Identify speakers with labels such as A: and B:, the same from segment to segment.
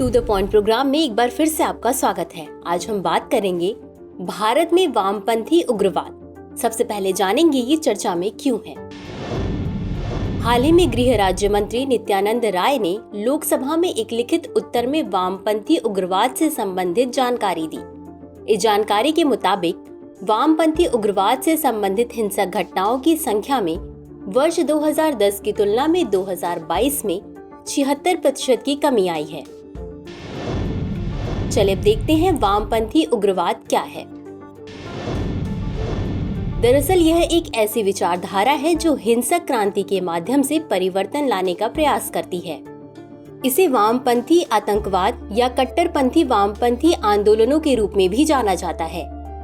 A: To the point programme में एक बार फिर से आपका स्वागत है। आज हम बात करेंगे भारत में वामपंथी उग्रवाद। सबसे पहले जानेंगे ये चर्चा में क्यों है। हाल ही में गृह राज्य मंत्री नित्यानंद राय ने लोकसभा में एक लिखित उत्तर में वामपंथी उग्रवाद से संबंधित जानकारी दी। इस जानकारी के मुताबिक वामपंथी उग्रवाद से संबंधित हिंसक घटनाओं की संख्या में वर्ष 2010 की तुलना में 2022 में 76% की कमी आई है। चलिए अब देखते हैं वामपंथी उग्रवाद क्या है। दरअसल यह एक ऐसी विचारधारा है जो हिंसक क्रांति के माध्यम से परिवर्तन लाने का प्रयास करती है। इसे वामपंथी आतंकवाद या कट्टरपंथी वामपंथी आंदोलनों के रूप में भी जाना जाता है।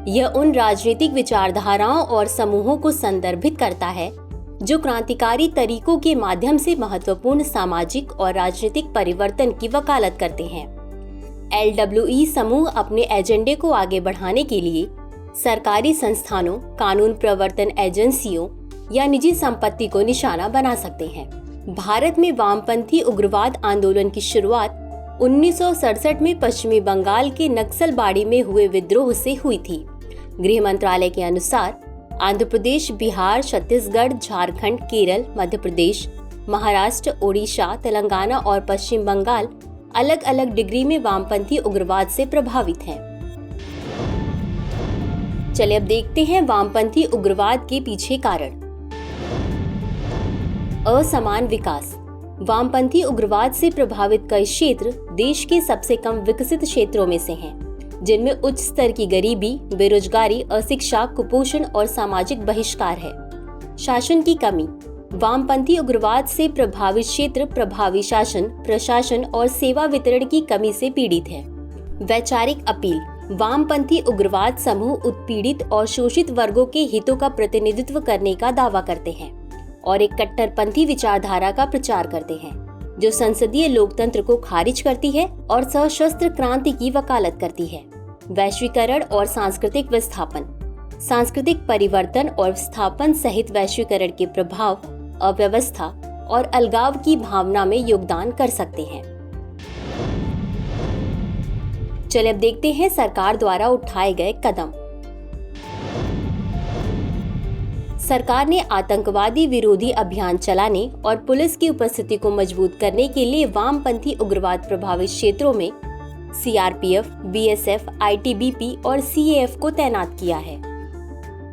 A: यह उन राजनीतिक विचारधाराओं और समूहों को संदर्भित करता है जो क्रांतिकारी तरीकों के माध्यम से महत्वपूर्ण सामाजिक और राजनीतिक परिवर्तन की वकालत करते हैं। LWE समूह अपने एजेंडे को आगे बढ़ाने के लिए सरकारी संस्थानों, कानून प्रवर्तन एजेंसियों या निजी संपत्ति को निशाना बना सकते हैं। भारत में वामपंथी उग्रवाद आंदोलन की शुरुआत 1967 में पश्चिमी बंगाल के नक्सलबाड़ी में हुए विद्रोह से हुई थी। गृह मंत्रालय के अनुसार आंध्र प्रदेश, बिहार, छत्तीसगढ़, झारखंड, केरल, मध्य प्रदेश, महाराष्ट्र, ओडिशा, तेलंगाना और पश्चिम बंगाल अलग अलग डिग्री में वामपंथी उग्रवाद से प्रभावित हैं। चलिए अब देखते हैं वामपंथी उग्रवाद के पीछे कारण। असमान विकास। वामपंथी उग्रवाद से प्रभावित कई क्षेत्र देश के सबसे कम विकसित क्षेत्रों में से हैं, जिनमें उच्च स्तर की गरीबी, बेरोजगारी, अशिक्षा, कुपोषण और सामाजिक बहिष्कार है। शासन की कमी। वामपंथी उग्रवाद से प्रभावित क्षेत्र प्रभावी शासन, प्रशासन और सेवा वितरण की कमी से पीड़ित है। वैचारिक अपील। वामपंथी उग्रवाद समूह उत्पीड़ित और शोषित वर्गों के हितों का प्रतिनिधित्व करने का दावा करते हैं और एक कट्टरपंथी विचारधारा का प्रचार करते हैं जो संसदीय लोकतंत्र को खारिज करती है और सशस्त्र क्रांति की वकालत करती है। वैश्वीकरण और सांस्कृतिक विस्थापन। सांस्कृतिक परिवर्तन और विस्थापन सहित वैश्वीकरण के प्रभाव अव्यवस्था और अलगाव की भावना में योगदान कर सकते हैं। चलिए अब देखते हैं सरकार द्वारा उठाए गए कदम। सरकार ने आतंकवादी विरोधी अभियान चलाने और पुलिस की उपस्थिति को मजबूत करने के लिए वामपंथी उग्रवाद प्रभावित क्षेत्रों में CRPF, BSF, ITBP और CAF को तैनात किया है।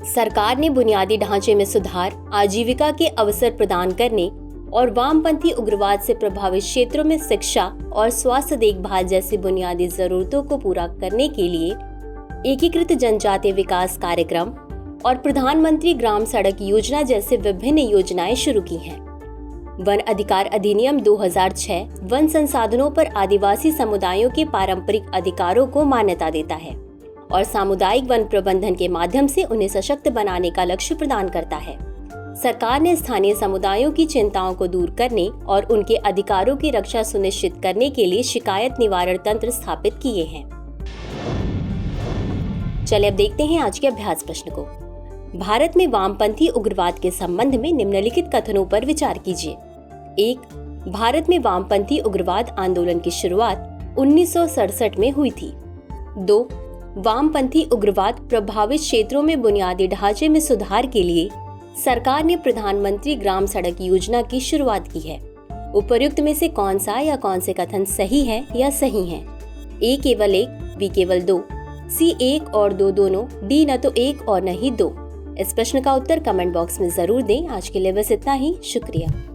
A: सरकार ने बुनियादी ढांचे में सुधार, आजीविका के अवसर प्रदान करने और वामपंथी उग्रवाद से प्रभावित क्षेत्रों में शिक्षा और स्वास्थ्य देखभाल जैसी बुनियादी जरूरतों को पूरा करने के लिए एकीकृत जनजातीय विकास कार्यक्रम और प्रधानमंत्री ग्राम सड़क योजना जैसे विभिन्न योजनाएं शुरू की हैं। वन अधिकार अधिनियम 2006 वन संसाधनों पर आदिवासी समुदायों के पारंपरिक अधिकारों को मान्यता देता है और सामुदायिक वन प्रबंधन के माध्यम से उन्हें सशक्त बनाने का लक्ष्य प्रदान करता है। सरकार ने स्थानीय समुदायों की चिंताओं को दूर करने और उनके अधिकारों की रक्षा सुनिश्चित करने के लिए शिकायत निवारण तंत्र स्थापित किए हैं। चलिए अब देखते हैं आज के अभ्यास प्रश्न को। भारत में वामपंथी उग्रवाद के संबंध में निम्नलिखित कथनों पर विचार कीजिए। 1. भारत में वामपंथी उग्रवाद आंदोलन की शुरुआत 1967 में हुई थी। 2. वामपंथी उग्रवाद प्रभावित क्षेत्रों में बुनियादी ढांचे में सुधार के लिए सरकार ने प्रधानमंत्री ग्राम सड़क योजना की शुरुआत की है। उपर्युक्त में से कौन सा या कौन से कथन सही है या सही है? A केवल 1, B केवल 2, C 1 और 2 दोनों, D न तो 1 और न ही 2। इस प्रश्न का उत्तर कमेंट बॉक्स में जरूर दें। आज के लिए बस इतना ही। शुक्रिया।